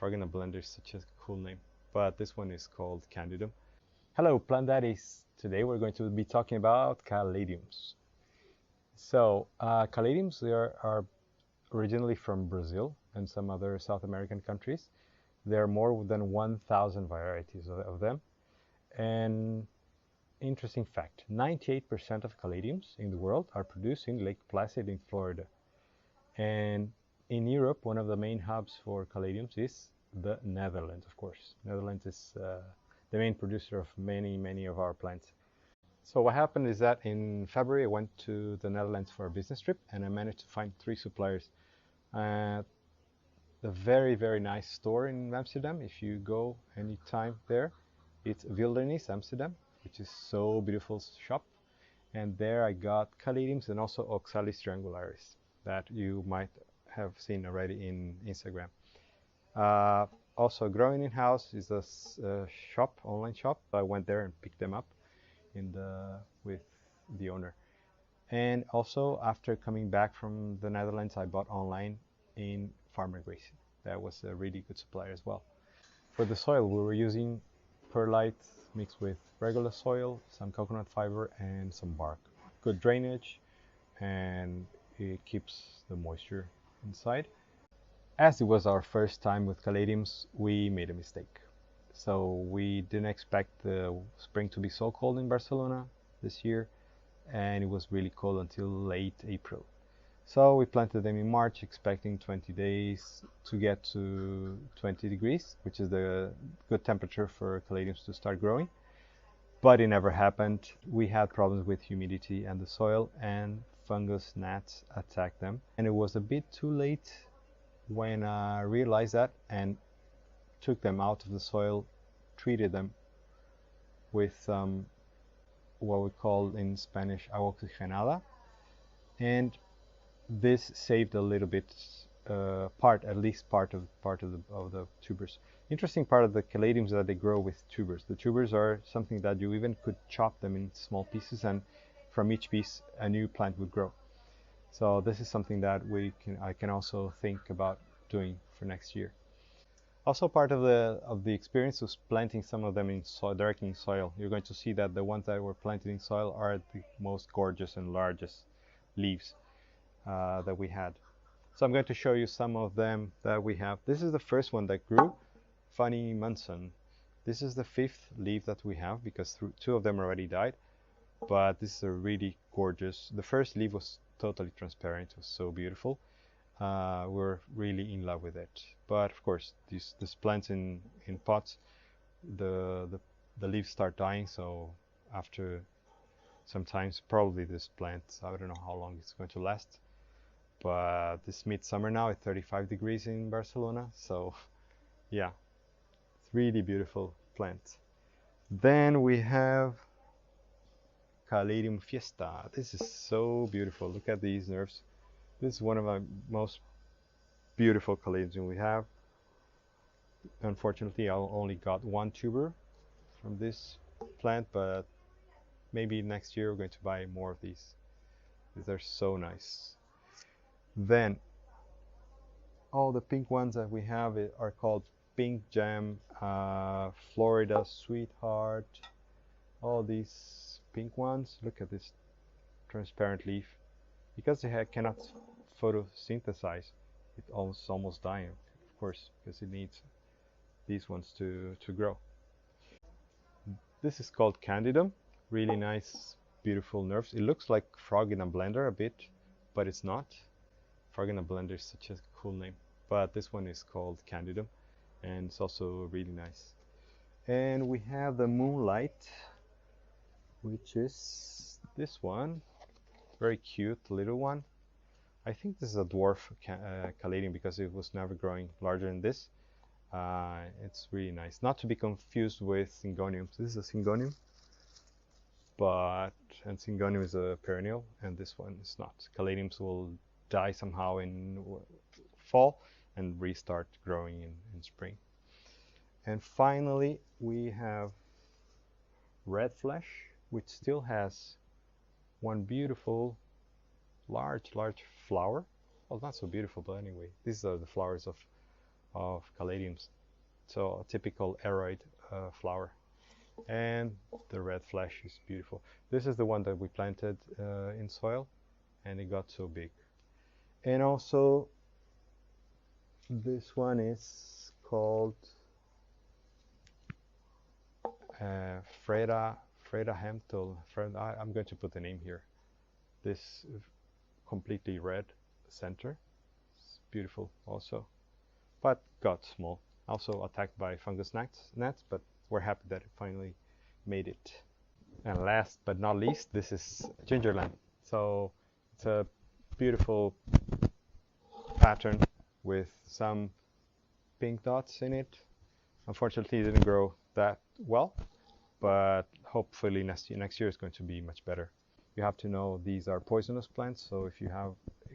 Frog in a Blender is such a cool name, but this one is called Candidum. Hello, Plant Daddies. Today we're going to be talking about Caladiums. So, Caladiums are originally from Brazil and some other South American countries. There are more than 1,000 varieties of them. And interesting fact, 98% of Caladiums in the world are produced in Lake Placid in Florida. And in Europe, one of the main hubs for Caladiums is the Netherlands, of course. Netherlands is the main producer of many of our plants. So what happened is that in February I went to the Netherlands for a business trip and I managed to find 3 suppliers. The very nice store in Amsterdam, if you go anytime there, it's Wildernis Amsterdam, which is so beautiful shop. And there I got Caladiums and also Oxalis triangularis that you might have seen already in Instagram. Also growing in house is a shop, online shop. I went there and picked them up with the owner. And also after coming back from the Netherlands, I bought online in Farmer Gracy. That was a really good supplier as well. For the soil, we were using perlite mixed with regular soil, some coconut fiber and some bark. Good drainage, and it keeps the moisture inside. As it was our first time with Caladiums, we made a mistake. So we didn't expect the spring to be so cold in Barcelona this year, and it was really cold until late April. So we planted them in March, expecting 20 days to get to 20 degrees, which is the good temperature for Caladiums to start growing. But it never happened. We had problems with humidity and the soil, and fungus gnats attacked them. And it was a bit too late when I realized that and took them out of the soil, treated them with what we call in Spanish agua oxigenada, and this saved a little bit, at least part of the tubers. Interesting part of the Caladiums is that they grow with tubers. The tubers are something that you even could chop them in small pieces, and from each piece a new plant would grow. So this is something that I can also think about doing for next year. Also, part of the experience was planting some of them in directly in soil. You're going to see that the ones that were planted in soil are the most gorgeous and largest leaves that we had. So I'm going to show you some of them that we have. This is the first one that grew, Funny Munson. This is the 5th leaf that we have because 2 of them already died. But this is a really gorgeous. The first leaf was totally transparent. It was so beautiful. We're really in love with it. But of course, these plants in pots, the leaves start dying. So after sometimes probably this plant, I don't know how long it's going to last. But this midsummer now at 35 degrees in Barcelona. So yeah, it's really beautiful plant. Then we have Caladium Fiesta. This is so beautiful. Look at these nerves. This is one of my most beautiful Caladiums we have. Unfortunately, I only got 1 tuber from this plant, but maybe next year we're going to buy more of these. These are so nice. Then all the pink ones that we have are called Pink Jam, Florida Sweetheart. All these pink ones. Look at this transparent leaf. Because they cannot photosynthesize, it's almost dying, of course, because it needs these ones to grow. This is called Candidum. Really nice, beautiful nerves. It looks like Frog in a Blender a bit, but it's not. Frog in a Blender is such a cool name. But this one is called Candidum, and it's also really nice. And we have the Moonlight, which is this one. Very cute little one. I think this is a dwarf Caladium because it was never growing larger than this. It's really nice. Not to be confused with Syngoniums. This is a Syngonium, and Syngonium is a perennial, and this one is not. Caladiums will die somehow in fall and restart growing in spring. And finally, we have Red Flesh, which still has one beautiful large flower. Well, not so beautiful, but anyway, these are the flowers of of Caladiums. So a typical aroid flower. And the red flesh is beautiful. This is the one that we planted in soil, and it got so big. And also this one is called Freda Hempel. I'm going to put the name here. This completely red center. It's beautiful also, but got small. Also attacked by fungus gnats, but we're happy that it finally made it. And last but not least, this is gingerland. So it's a beautiful pattern with some pink dots in it. Unfortunately, it didn't grow that well, but hopefully next year is going to be much better. You have to know these are poisonous plants, so if you have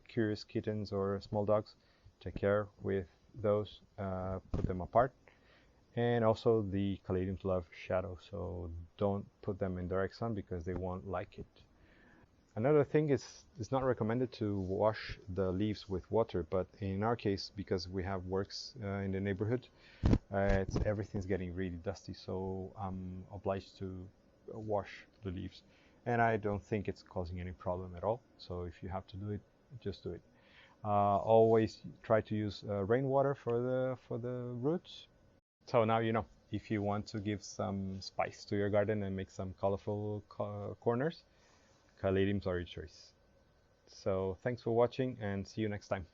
curious kittens or small dogs, take care with those, put them apart. And also the Caladiums love shadow, so don't put them in direct sun because they won't like it. Another thing is, it's not recommended to wash the leaves with water, but in our case, because we have works in the neighborhood, everything's getting really dusty, so I'm obliged to wash the leaves. And I don't think it's causing any problem at all, so if you have to do it, just do it. Always try to use rainwater for the roots. So now you know, if you want to give some spice to your garden and make some colorful corners, Caladiums are your choice. So thanks for watching and see you next time.